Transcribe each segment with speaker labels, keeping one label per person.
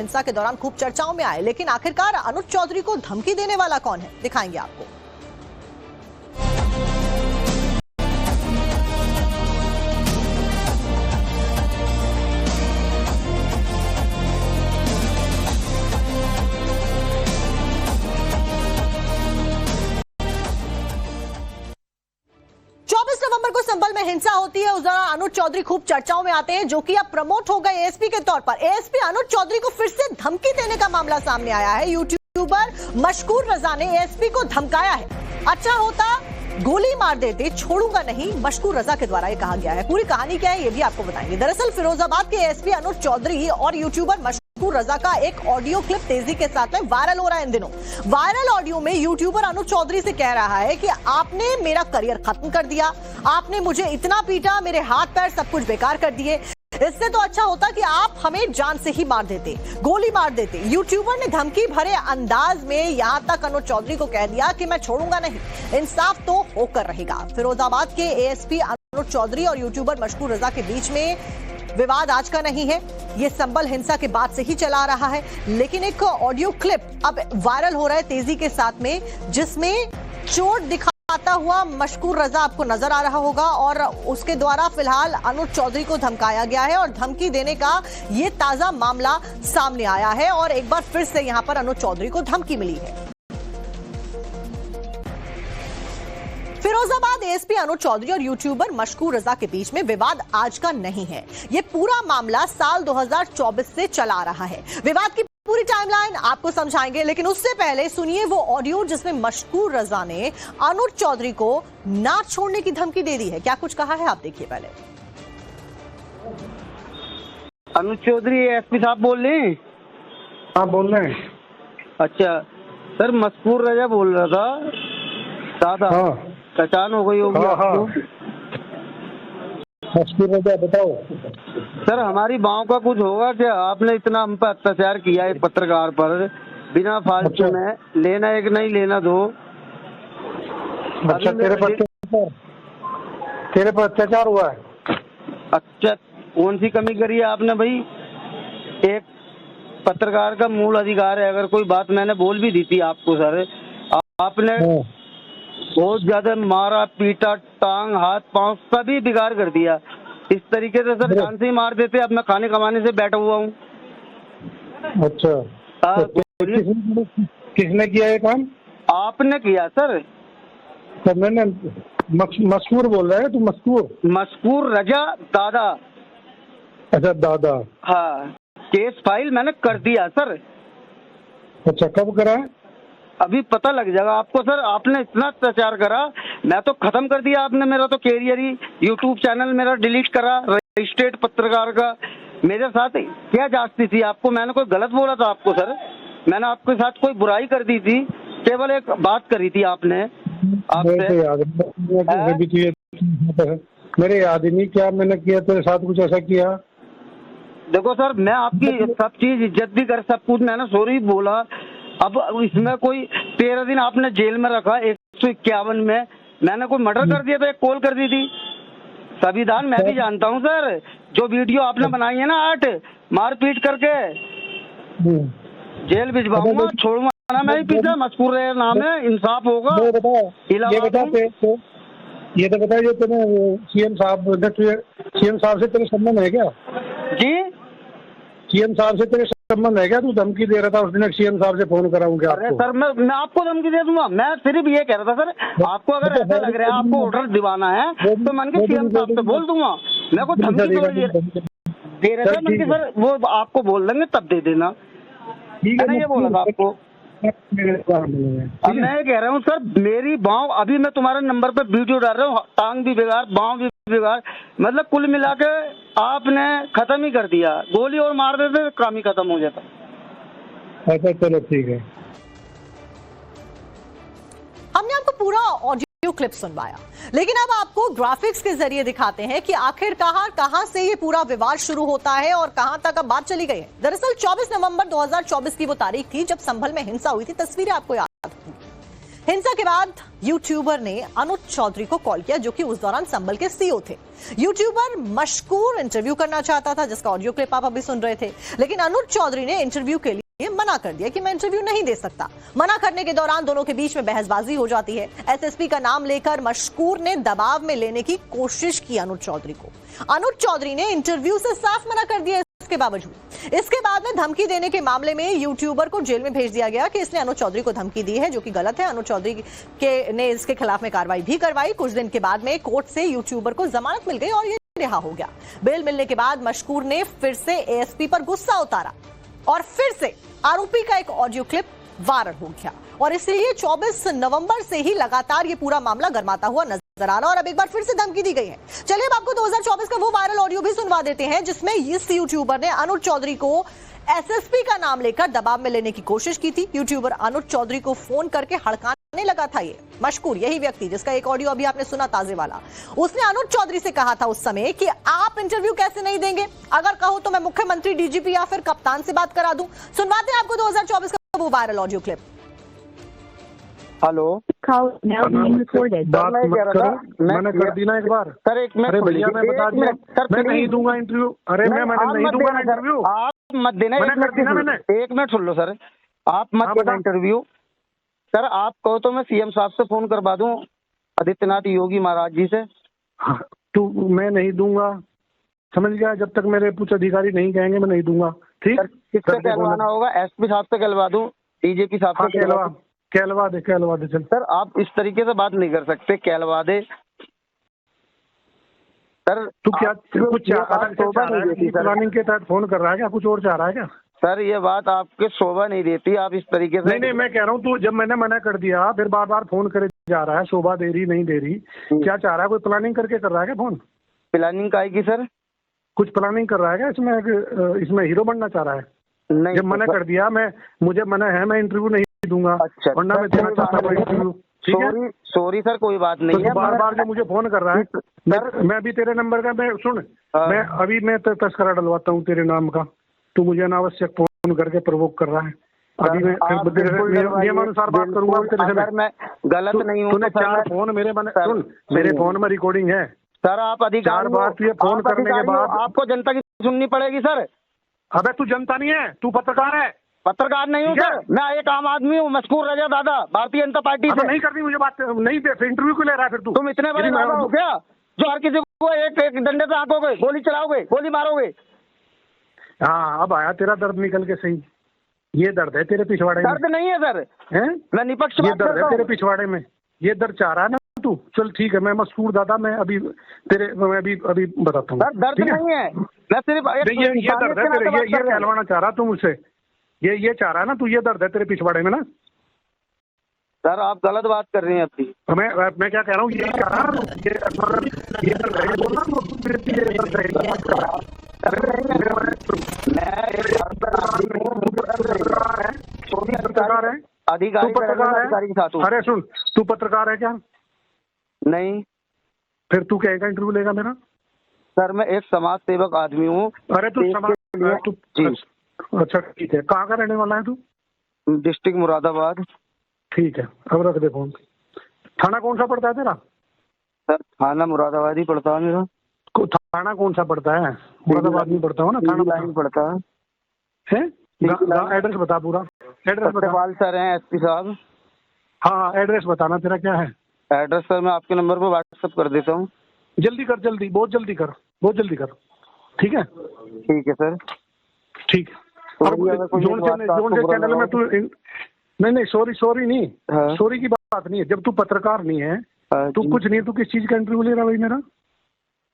Speaker 1: हिंसा के दौरान खूब चर्चाओं में आए, लेकिन आखिरकार अनुज चौधरी को धमकी देने वाला कौन है, दिखाएंगे आपको। नवंबर को संभल में हिंसा होती है, उस दौरान अनुज चौधरी खूब चर्चाओं में आते हैं, जो कि अब प्रमोट हो गए एएसपी के तौर पर। एएसपी अनुज चौधरी को फिर से धमकी देने का मामला सामने आया है। यूट्यूबर मशकूर रजा ने एएसपी को धमकाया है। अच्छा होता गोली मार देते, छोड़ूंगा नहीं, मशकूर रजा के द्वारा ये कहा गया है। पूरी कहानी क्या है ये भी आपको बताएंगे। दरअसल फिरोजाबाद के एएसपी अनुज चौधरी और यूट्यूबर मशकूर रजा का एक ऑडियो क्लिप तेजी के साथ में वायरल हो रहा है इन दिनों। वायरल ऑडियो में यूट्यूबर अनुज चौधरी से कह रहा है कि आपने मेरा करियर खत्म कर दिया, आपने मुझे इतना पीटा, मेरे हाथ पैर सब कुछ बेकार कर दिए, इससे तो अच्छा होता कि आप हमें जान से ही मार देते, गोली मार देते। यूट्यूबर ने धमकी भरे अंदाज में यहां तक अनुज चौधरी को कह दिया कि मैं छोड़ूंगा नहीं, इंसाफ तो होकर रहेगा। फिरोजाबाद के एएसपी अनुज चौधरी और यूट्यूबर मशकूर रजा के बीच में विवाद आज का नहीं है, ये संभल हिंसा के बाद से ही चला आ रहा है। लेकिन एक ऑडियो क्लिप अब वायरल हो रहा है तेजी के साथ में, जिसमें चोट दिखाता हुआ मशकूर रजा आपको नजर आ रहा होगा और उसके द्वारा फिलहाल अनुज चौधरी को धमकाया गया है और धमकी देने का ये ताजा मामला सामने आया है और एक बार फिर से यहां पर अनुज चौधरी को धमकी मिली है। फिरोजाबाद एएसपी अनुज चौधरी और यूट्यूबर मशकूर रजा के बीच में विवाद आज का नहीं है, ये पूरा मामला साल 2024 से चला आ रहा है। विवाद की पूरी टाइमलाइन आपको समझाएंगे, लेकिन उससे पहले सुनिए वो ऑडियो जिसमें मशकूर रजा ने अनुज चौधरी को ना छोड़ने की धमकी दे दी है। क्या कुछ कहा है आप देखिए पहले।
Speaker 2: अनुज चौधरी एएसपी साहब बोल रहे हैं?
Speaker 3: हाँ बोल रहे हैं।
Speaker 2: अच्छा सर, मशकूर रजा बोल रहा था दादा। हाँ। पहचान हो गई होगी आपको?
Speaker 3: मशकूर रजा बताओ
Speaker 2: सर। हमारी गाँव का कुछ होगा क्या? आपने इतना हम पर अत्याचार किया है पत्रकार पर, बिना फालतू में लेना एक नहीं लेना दो।
Speaker 3: अच्छा तेरे पर अत्याचार हुआ है?
Speaker 2: अच्छा कौन सी कमी करी है आपने भाई? एक पत्रकार का मूल अधिकार है, अगर कोई बात मैंने बोल भी दी थी आपको सर, आपने बहुत ज्यादा मारा पीटा, टांग हाथ पांव सभी बिगाड़ कर दिया। इस तरीके से सर जान से ही मार देते। अब मैं खाने कमाने से बैठा हुआ हूँ।
Speaker 3: अच्छा किसने किया ये काम?
Speaker 2: आपने किया सर।
Speaker 3: तो मैंने मशकूर बोल रहा है, तू मशकूर
Speaker 2: रजा दादा।
Speaker 3: अच्छा दादा।
Speaker 2: हाँ, केस फाइल मैंने कर दिया सर।
Speaker 3: अच्छा कब करा?
Speaker 2: अभी पता लग जाएगा आपको सर। आपने इतना अत्याचार करा, मैं तो खत्म कर दिया आपने मेरा तो कैरियर ही। यूट्यूब चैनल मेरा डिलीट करा, रजिस्ट्रेट पत्रकार का। मेरे साथ क्या जांचती थी आपको? मैंने कोई गलत बोला था आपको सर? मैंने आपके साथ कोई बुराई कर दी थी? केवल एक बात करी थी आपने आपसे।
Speaker 3: मेरे याद ही नहीं क्या मैंने किया तेरे साथ, कुछ ऐसा किया?
Speaker 2: देखो सर, मैं आपकी सब चीज इज्जत भी कर, सब कुछ मैंने सॉरी बोला। अब इसमें कोई 13 दिन आपने जेल में रखा, 151 में मैंने कोई मर्डर कर दिया था, एक कॉल कर दी थी। संविधान मैं भी जानता हूँ सर। जो वीडियो आपने बनाई है ना 8 मारपीट करके, जेल भिजवाऊंगा, छोड़ूंगा ना मैं ही पीछे। मशकूर रहे नाम है, इंसाफ होगा।
Speaker 3: ये तो बता जो तेरे सीएम साहब से तेरे संबंध है क्या?
Speaker 2: जी
Speaker 3: सीएम साहब से तेरे संबंध है क्या? तू धमकी दे रहा था उस दिन सीएम साहब से फोन कराऊं क्या?
Speaker 2: अरे सर मैं आपको धमकी दे दूंगा। मैं सिर्फ ये कह रहा था सर, आपको अगर ऐसा लग रहा है आपको ऑर्डर दिवाना है तो मन के सीएम साहब से बोल दूंगा। मैं को धमकी दे रहे थे मन के सर, वो आपको बोल देंगे तब दे देना। मैंने ये बोला था आपको। अब मैं ये कह रहा हूँ सर, मेरी बाँव अभी मैं तुम्हारे नंबर पे वीडियो डाल रहा हूँ, टांग भी बेकार, बाँव भी बेकार, मतलब कुल मिला के आपने खत्म ही कर दिया। गोली और मार देते काम ही खत्म हो जाता।
Speaker 3: अच्छा चलो ठीक है।
Speaker 1: हमने आपको पूरा ऑडियो क्लिप सुनवाया, लेकिन अब आपको ग्राफिक्स के जरिए दिखाते हैं कि आखिर कहां से ये पूरा विवाद शुरू होता है और कहां तक अब बात चली गई है। दरअसल 24 नवंबर 2024 की वो तारीख थी जब संभल में हिंसा हुई थी। तस्वीरें आपको याद होंगी। हिंसा के बाद यूट्यूबर ने अनुज चौधरी को कॉल किया, जो कि उस दौरान संबल के सीईओ थे। यूट्यूबर मशकूर इंटरव्यू करना चाहता था, जिसका ऑडियो क्लिप आप अभी सुन रहे थे, लेकिन अनुज चौधरी ने इंटरव्यू के लिए मना कर दिया कि मैं इंटरव्यू नहीं दे सकता। मना करने के दौरान दोनों के बीच में बहसबाजी हो जाती है। एसएसपी का नाम लेकर मशकूर ने दबाव में लेने की कोशिश की अनुज चौधरी को। अनुज चौधरी ने इंटरव्यू से साफ मना कर दिया। इसके बाद में धमकी देने के मामले में यूट्यूबर को जेल में भेज दिया गया कि इसने अनुज चौधरी को धमकी दी है, जो कि गलत है। अनुज चौधरी ने इसके खिलाफ में कार्रवाई भी करवाई। कुछ दिन के बाद में कोर्ट से यूट्यूबर को जमानत मिल गई और ये रिहा हो गया। बेल मिलने के बाद मशकूर ने फिर से एएसपी पर गुस्सा उतारा और फिर से आरोपी का एक ऑडियो क्लिप वायरल हो गया और इसलिए 24 नवंबर से ही लगातार ये पूरा मामला गर्माता हुआ नजर आ रहा है और अब एक बार फिर से धमकी दी गई है। चलिए अब आपको 2024 का वो वायरल ऑडियो भी सुनवा देते हैं, जिसमें इस यूट्यूबर ने अनुज चौधरी को एसएसपी का नाम लेकर दबाव में लेने की कोशिश की थी। यूट्यूबर अनुज चौधरी को फोन करके हड़काने लगा था। ये मशकूर, यही व्यक्ति जिसका एक ऑडियो अभी आपने सुना ताजे वाला, उसने अनुज चौधरी से कहा था उस समय कि आप इंटरव्यू कैसे नहीं देंगे, अगर कहो तो मैं मुख्यमंत्री, डीजीपी या फिर कप्तान से बात करा दूं। सुनवाते हैं आपको 2024 का वो वायरल ऑडियो क्लिप।
Speaker 2: हेलो,
Speaker 3: मैंने कर दी ना एक बार।
Speaker 2: सर एक मिनट,
Speaker 3: अरे भैया मैं बता दिया, मैं नहीं दूंगा इंटरव्यू। अरे मैं नहीं दूंगा इंटरव्यू।
Speaker 2: आप मत देना, एक मिनट सुन लो सर, आप मत देना इंटरव्यू। सर आप कहो तो मैं सीएम साहब से फोन करवा दूं, आदित्यनाथ योगी महाराज जी से।
Speaker 3: तो मैं नहीं दूंगा, समझ गया? जब तक मेरे कुछ अधिकारी नहीं कहेंगे मैं नहीं दूंगा। ठीक,
Speaker 2: किससे कहलवाना होगा? एसपी साहब से कहलवा दूं, डीजीपी साहब से
Speaker 3: कहलवा दे चल।
Speaker 2: सर आप इस तरीके से बात नहीं कर सकते, कहलवा दे सर।
Speaker 3: तू क्या कुछ प्लानिंग के तहत फोन कर रहा है क्या? कुछ और चाह रहा है क्या?
Speaker 2: सर ये बात आपके शोभा नहीं देती, आप इस तरीके से।
Speaker 3: नहीं, मैं कह रहा हूँ तू जब मैंने मना कर दिया फिर बार बार फोन करे जा रहा है, शोभा दे रही नहीं दे रही, क्या चाह रहा है? कोई प्लानिंग करके कर रहा है क्या फोन?
Speaker 2: प्लानिंग का की सर?
Speaker 3: कुछ प्लानिंग कर रहा है क्या इसमें हीरो बनना चाह रहा है?
Speaker 2: नहीं,
Speaker 3: जब मना कर दिया, मुझे मना है, मैं इंटरव्यू नहीं दूंगा।
Speaker 2: अच्छा,
Speaker 3: वरना मैं देना चाहता हूँ इंटरव्यू। ठीक है,
Speaker 2: सॉरी सर, कोई बात नहीं है।
Speaker 3: बार बार जो मुझे फोन कर रहा है, मैं भी तेरे नंबर का, मैं सुन, मैं अभी मैं तस्करा डलवाता हूँ तेरे नाम का। तू मुझे अनावश्यक फोन करके प्रवोक कर रहा है। अभी मैं नियमानुसार बात करूंगा तेरे से।
Speaker 2: मैं गलत नहीं हूँ।
Speaker 3: तूने 4 फोन सुन, मेरे फोन में रिकॉर्डिंग है
Speaker 2: सर। आप अधिकार
Speaker 3: 4 बार तुझे फोन करने के बाद
Speaker 2: आपको जनता की सुननी पड़ेगी सर।
Speaker 3: अबे तू जनता नहीं है, तू पत्रकार है।
Speaker 2: पत्रकार नहीं हूँ सर, मैं एक आम आदमी हूँ, मशकूर रजा दादा, भारतीय जनता पार्टी से।
Speaker 3: नहीं करनी मुझे बात, नहीं इंटरव्यू क्यों ले रहा है फिर तू?
Speaker 2: तुम इतने बड़े दादा हो क्या जो हर किसी को एक डंडे से आंकोगे, गोली चलाओगे, गोली मारोगे?
Speaker 3: हाँ, अब आया तेरा दर्द निकल के सही। ये दर्द है तेरे पिछवाड़े में।
Speaker 2: दर्द नहीं है सर, मैं निपक्ष
Speaker 3: ये दर्द है तेरे पिछवाड़े में, ये दर्द चाह रहा है ना तू। चल ठीक है, मैं मशकूर दादा, मैं अभी बताता हूँ।
Speaker 2: दर्द नहीं है, मैं सिर्फ
Speaker 3: ये दर्द है तेरे, ये कहलवाना चाह रहा तू मुझसे, ये चाह रहा है ना तू, ये दर्द है तेरे पिछवाड़े में ना।
Speaker 2: सर आप गलत बात कर रहे हैं अपनी।
Speaker 3: मैं क्या कह रहा हूँ, ये कह रहा ये दर्द है, बोलना
Speaker 2: अधिकारी के साथ।
Speaker 3: अरे सुन, तू पत्रकार है क्या?
Speaker 2: नहीं।
Speaker 3: फिर तू क्या इंटरव्यू लेगा मेरा?
Speaker 2: सर मैं एक समाज सेवक आदमी हूँ।
Speaker 3: अरे तू अच्छा ठीक है, कहाँ का रहने वाला है तू?
Speaker 2: डिस्ट्रिक्ट मुरादाबाद।
Speaker 3: ठीक है, अब रख दे फोन। थाना कौन सा पड़ता है तेरा?
Speaker 2: सर थाना मुरादाबाद ही पड़ता है मेरा।
Speaker 3: थाना कौन सा पड़ता है? मुरादाबाद नहीं पड़ता हो ना, थाना नहीं
Speaker 2: पड़ता
Speaker 3: है। एड्रेस बता पूरा, एड्रेस बता।
Speaker 2: सर हैं एसपी साहब।
Speaker 3: हाँ, एड्रेस बताना तेरा क्या है?
Speaker 2: एड्रेस सर मैं आपके नंबर पर व्हाट्सएप कर देता हूँ।
Speaker 3: जल्दी कर, जल्दी, बहुत जल्दी कर, बहुत जल्दी कर। ठीक है,
Speaker 2: ठीक है सर,
Speaker 3: ठीक है। जोन से चैनल में तू नहीं, सॉरी नहीं, सॉरी की बात नहीं है। जब तू पत्रकार नहीं है, तू कुछ नहीं, तू किस चीज का इंटरव्यू ले रहा भाई मेरा?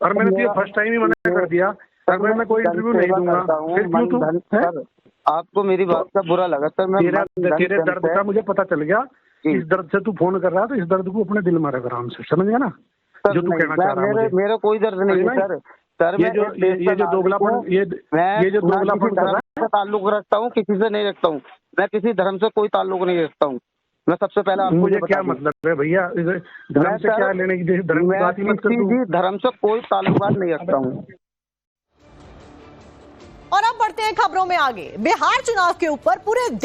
Speaker 3: और मैंने तुझे फर्स्ट टाइम ही मना कर दिया, अगर मैं कोई इंटरव्यू नहीं दूंगा। फिर क्यों तू?
Speaker 2: आपको मेरी बात का बुरा लगा सर? मैं
Speaker 3: तेरे दर्द का मुझे पता चल गया, इस दर्द से तू फोन कर रहा है, तो इस दर्द को अपने दिल में रख आराम से, समझ गया ना जो तू कहना चाह रहा है?
Speaker 2: मेरा कोई दर्द नहीं है सर। सर
Speaker 3: ये जो दोगलापन, ये जो दोगलापन कर रहा है,
Speaker 2: ताल्लुक रखता हूँ, किसी से नहीं रखता हूँ। मैं किसी धर्म से कोई ताल्लुक नहीं रखता हूँ। मैं सबसे पहले आपको
Speaker 3: मुझे क्या मतलब है भैया, धर्म से क्या लेने की? धर्म की बात ही मत कर तू।
Speaker 2: धर्म से कोई ताल्लुकात नहीं रखता हूँ।
Speaker 1: और अब बढ़ते हैं खबरों में आगे। बिहार चुनाव के ऊपर पूरे